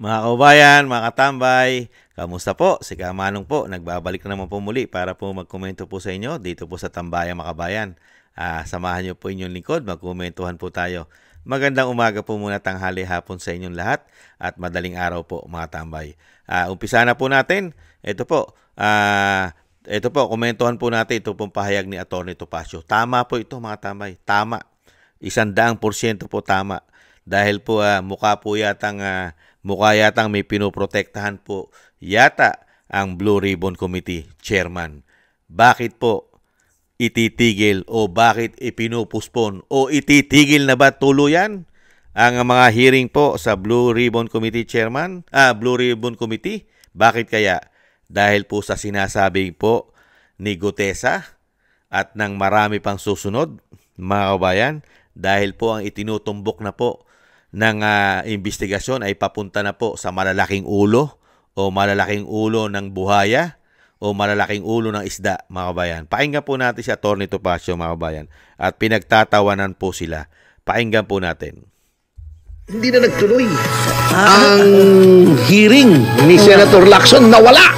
Mga kabayan, mga katambay, kamusta po? Si Kamanong po, nagbabalik na naman po muli para po magkomento po sa inyo dito po sa Tambayan mga kabayan. Samahan niyo po inyong lingkod, magkomentuhan po tayo. Magandang umaga po muna, tanghali, hapon sa inyong lahat at madaling araw po mga tambay. Umpisa na po natin. Ito po, komentuhan po natin ito pong pahayag ni Atty. Topacio. Tama po ito mga tambay, tama. 100% po tama. Dahil po mukha yatang may pinoprotektahan po yata ang Blue Ribbon Committee Chairman. Bakit po ititigil o bakit ipinupuspon o ititigil na ba tuluyan ang mga hearing po sa Blue Ribbon Committee Chairman, Blue Ribbon Committee? Bakit kaya? Dahil po sa sinasabi po ni Gutesa at ng marami pang susunod, mga kabayan, dahil po ang itinutumbok na po ng investigasyon ay papunta na po sa malalaking ulo o malalaking ulo ng buhaya o malalaking ulo ng isda, mga kabayan. Pakinggan po natin si Atty. Topacio, mga kabayan, at pinagtatawanan po sila. Pakinggan po natin. Hindi na nagtuloy ang hearing ni Senator Lacson, nawala.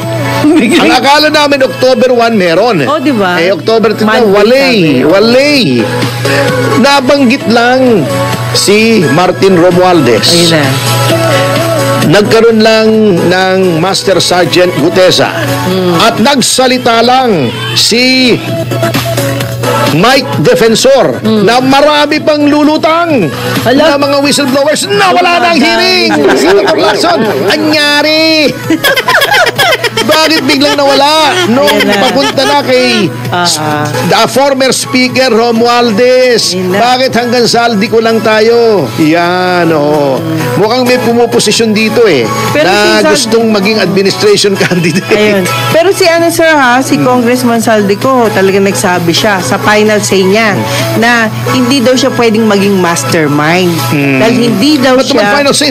Ang akala namin October 1 meron. Oh, di ba? October 2 walay. Nabanggit lang si Martin Romualdez. Ayun na. Nagkaroon lang ng Master Sergeant Gutesa. At nagsalita lang si Mike Defensor na marami pang lulutang na mga whistleblowers na wala ng hearing. Senator Lacson, anyari? Bakit biglang nawala? Nung papunta na kay the former speaker Romualdez. Bakit hanggang saldi ko lang tayo? Yan, mukhang may pumuposisyon dito pero na gustong maging administration candidate. Ayun. Pero si sir si Congressman Saldico, talagang nagsabi siya sa final say niya na hindi daw siya pwedeng maging mastermind. Dahil hindi daw siya... Final say?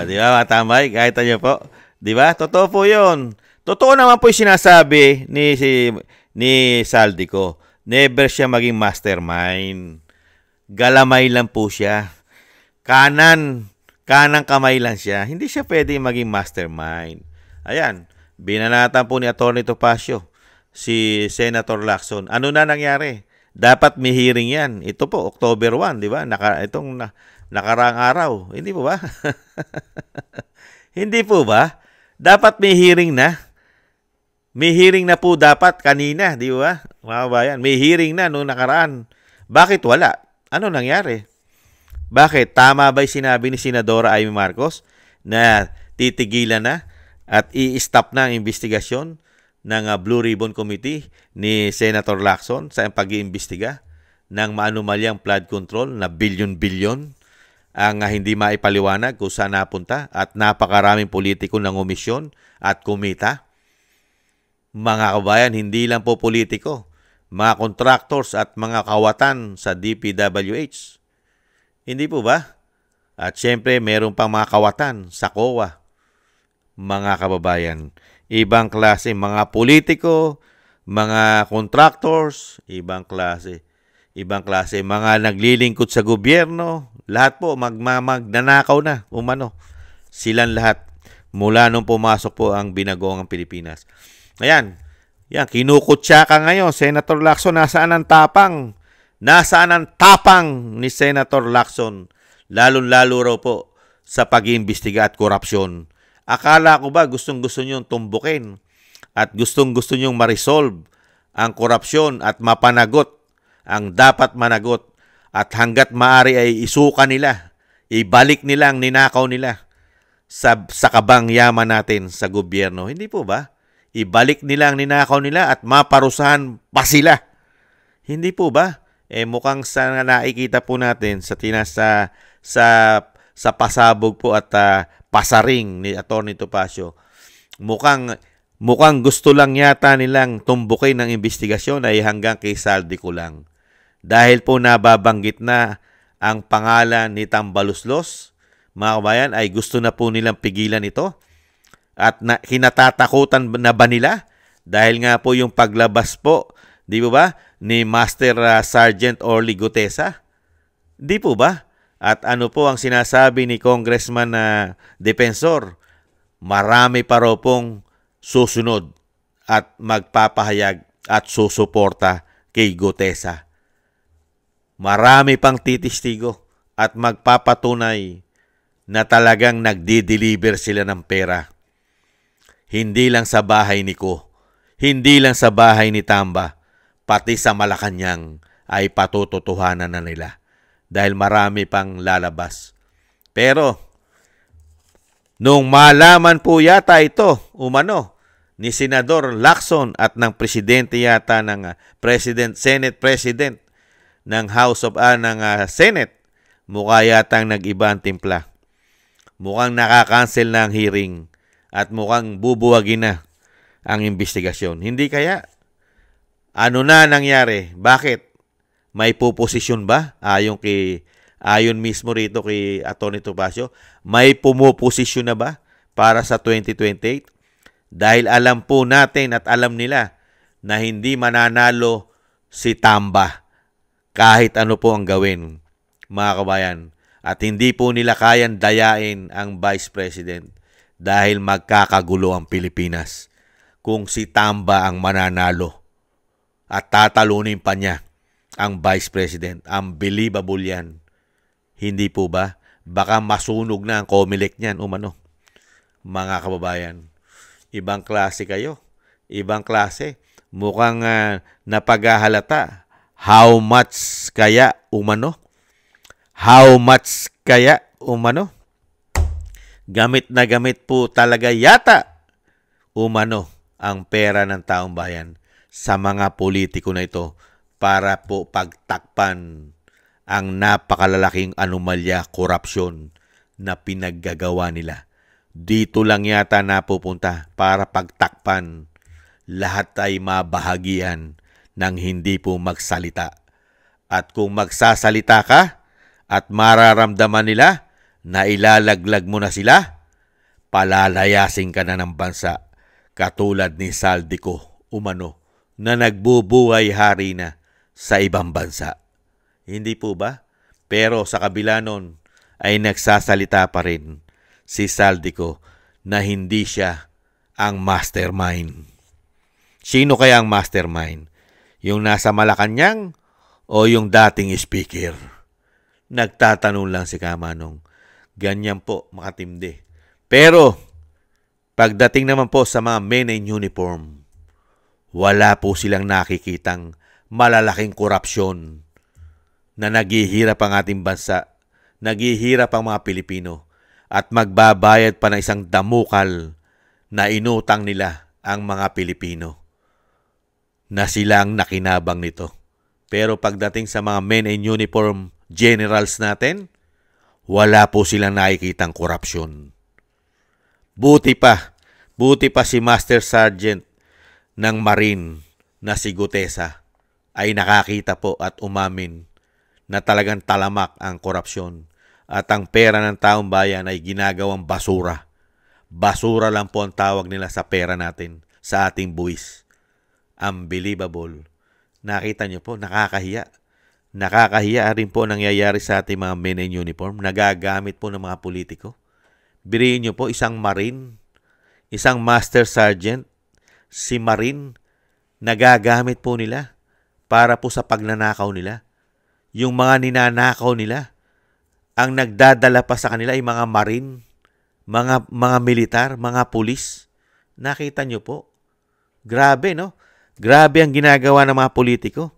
Di ba, matambay? Kahit niyo po. Di ba? Totoo po yun. Totoo naman po yung sinasabi ni Saldico. Never siya maging mastermind. Galamay lang po siya. Kanang kamay lang siya. Hindi siya pwede maging mastermind. Ayan, binanatan po ni Atty. Topacio si Senator Lacson. Ano na nangyari? Dapat may hearing yan. Ito po, October 1, di ba? Nakaraang araw. Hindi po ba? Hindi po ba? Dapat may hearing na. May hearing na po dapat kanina, di ba? Mga kabayan, may hearing na noong nakaraan. Bakit wala? Ano nangyari? Bakit? Tama ba'y sinabi ni Senadora Amy Marcos na titigilan na at i-stop na ang investigasyon ng Blue Ribbon Committee ni Senator Lacson sa pag-iimbestiga ng maanumalyang flood control na bilyon-bilyon ang hindi maipaliwanag kung saan napunta at napakaraming politiko ng komisyon at kumita? Mga kabayan, hindi lang po politiko, mga contractors at mga kawatan sa DPWH. Hindi po ba? At syempre, meron pang mga kawatan sa COA. Mga kababayan, ibang klase, mga politiko, mga contractors, ibang klase, mga naglilingkod sa gobyerno, lahat po magnanakaw na, umano. Silang lahat, mula nung pumasok po ang binagoong Pilipinas. Ayan, kinukutsa ka ngayon, Senator Lacson, nasaan ang tapang? Nasaan ang tapang ni Senator Lacson? Lalo-lalo raw po sa pag-iimbestiga at korupsyon. Akala ko ba gustong-gusto niyong tumbukin at gustong-gusto niyong ma-resolve ang korupsyon at mapanagot ang dapat managot at hanggat maaari ay isuka nila, ibalik nila ang ninakaw nila sa kabang yaman natin sa gobyerno. Hindi po ba? Ibalik nila ang ninakaw nila at maparusahan pa sila. Hindi po ba? Mukhang sa nakikita po natin sa pasabog po at pasaring ni Atty. Topacio, mukhang gusto lang yata nilang tumbukin ng investigasyon ay hanggang kay Saldico lang. Dahil po nababanggit na ang pangalan ni Tambaluslos, mga kabayan, ay gusto na po nilang pigilan ito. At kinatatakutan na ba nila? Dahil nga po yung paglabas po, di ba, ni Master Sergeant Orly Gutesa? Di po ba? At ano po ang sinasabi ni Congressman na Defensor? Marami pa raw pong susunod at magpapahayag at susuporta kay Gutesa. Marami pang titistigo at magpapatunay na talagang nagdi-deliver sila ng pera. Hindi lang sa bahay ni Ko, hindi lang sa bahay ni Tamba, pati sa Malacanang ay patututuhanan na nila dahil marami pang lalabas. Pero nung malaman po yata ito, ni Senador Lacson at ng presidente yata ng Senate President ng Senate, mukha yatang nag-iba ang timpla. Mukhang nakakancel na ang hearing at mukhang bubuwagin na ang investigasyon. Hindi kaya? Ano na nangyari? Bakit? May puposisyon ba? Ayon mismo rito kay Atty. Topacio, may pumuposisyon na ba para sa 2028? Dahil alam po natin at alam nila na hindi mananalo si Tamba kahit ano po ang gawin, mga kabayan. At hindi po nila kayang dayain ang Vice President dahil magkakagulo ang Pilipinas kung si Tamba ang mananalo at tatalunin pa niya ang Vice President. Unbelievable yan. Hindi po ba? Baka masunog na ang Comelec niyan, mga kababayan. Ibang klase kayo. Ibang klase. Mukhang napaghahalata. How much kaya How much kaya Gamit na gamit po talaga yata ang pera ng taong bayan sa mga politiko na ito para po pagtakpan ang napakalalaking anomalya, korupsyon na pinaggagawa nila. Dito lang yata napupunta para pagtakpan. Lahat ay mabahagian ng hindi po magsalita. At kung magsasalita ka at mararamdaman nila na ilalaglag mo na sila, palalayasin ka na ng bansa katulad ni Saldico na nagbubuhay hari na sa ibang bansa. Hindi po ba? Pero sa kabila nun ay nagsasalita pa rin si Saldico na hindi siya ang mastermind. Sino kaya ang mastermind? Yung nasa Malacanang o yung dating speaker? Nagtatanong lang si Kamanong. Ganyan po, makatindi. Pero pagdating naman po sa mga men in uniform, wala po silang nakikitang malalaking korupsyon na naghihirap ang ating bansa, naghihirap ang mga Pilipino, at magbabayad pa ng isang damukal na inutang nila ang mga Pilipino na silang nakinabang nito. Pero pagdating sa mga men in uniform generals natin, wala po silang nakikitang korupsyon. Buti pa si Master Sergeant ng Marine na si Gutesa ay nakakita po at umamin na talagang talamak ang korupsyon at ang pera ng taong bayan ay ginagawang basura. Basura lang po ang tawag nila sa pera natin, sa ating buwis. Unbelievable. Nakita niyo po, nakakahiya. Nakakahiya rin po nangyayari sa ating mga men in uniform. Nagagamit po ng mga politiko. Biriin niyo po, isang Marine, isang Master Sergeant, si Marine, nagagamit po nila para po sa pagnanakaw nila. Yung mga ninanakaw nila, ang nagdadala pa sa kanila ay mga Marine, mga militar, mga pulis. Nakita niyo po. Grabe, no? Grabe ang ginagawa ng mga politiko.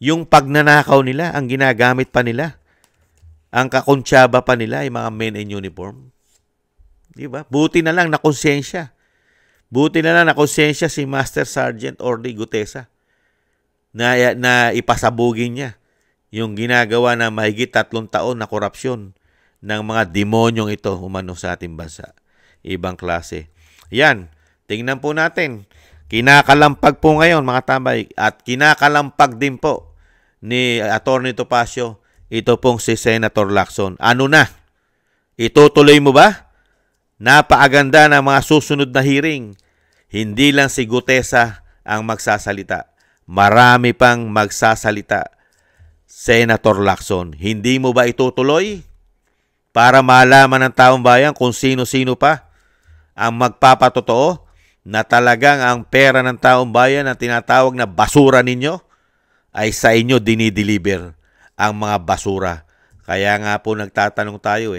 Yung pagnanakaw nila, ang ginagamit pa nila. Ang kakonsyaba pa nila ay mga men in uniform. Diba? Buti na lang nakonsensya. Buti na lang nakonsensya si Master Sergeant Orly Gutesa na ipasabugin niya yung ginagawa na mahigit 3 taon na korupsyon ng mga demonyong ito sa ating bansa. Ibang klase. Yan, tingnan po natin. Kinakalampag po ngayon, mga tambay, at kinakalampag din po ni Atty. Topacio, ito pong si Senator Lacson. Ano na? Itutuloy mo ba? Napaaganda ng mga susunod na hearing. Hindi lang si Gutesa ang magsasalita. Marami pang magsasalita Senator Lacson, hindi mo ba itutuloy para malaman ng taong bayan kung sino-sino pa ang magpapatotoo na talagang ang pera ng taong bayan na tinatawag na basura ninyo ay sa inyo dinideliver ang mga basura. Kaya nga po nagtatanong tayo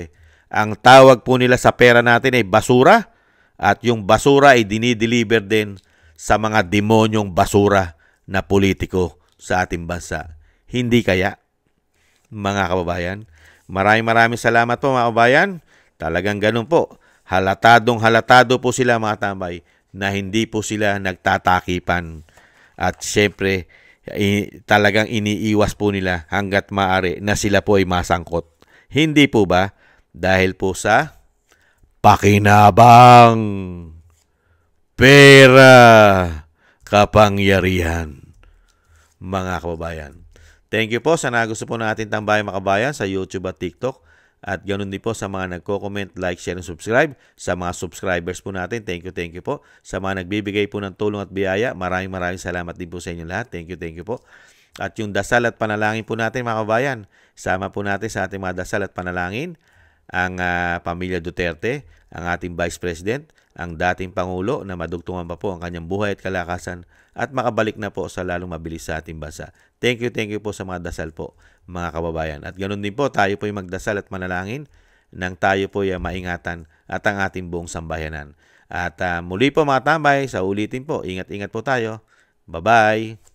ang tawag po nila sa pera natin ay basura at yung basura ay dinideliver din sa mga demonyong basura na politiko sa ating bansa. Hindi kaya, mga kababayan? Maraming salamat po mga kababayan. Talagang ganun po. Halatado po sila mga tambay na hindi po sila nagtatakipan. At syempre, talagang iniiwas po nila hanggat maaari na sila po ay masangkot. Hindi po ba? Dahil po sa pakinabang, pera, kapangyarihan. Mga kababayan. Thank you po sa nagusto po natin tambayan mga kababayan sa YouTube at TikTok. At ganoon din po sa mga nagko-comment, like, share, and subscribe. Sa mga subscribers po natin, thank you po. Sa mga nagbibigay po ng tulong at biyaya, maraming salamat din po sa inyo lahat. Thank you po. At yung dasal at panalangin po natin mga kababayan, sama po natin sa ating mga dasal at panalangin ang pamilya Duterte, ang ating Vice President, ang dating Pangulo na madugtungan pa po ang kanyang buhay at kalakasan at makabalik na po sa lalong mabilis sa ating bansa. Thank you po sa mga dasal po mga kababayan. At ganoon din po, tayo po ay magdasal at manalangin nang tayo po ay maingatan at ang ating buong sambayanan. At muli po mga tambay, sa ulitin po, ingat-ingat po tayo. Bye-bye!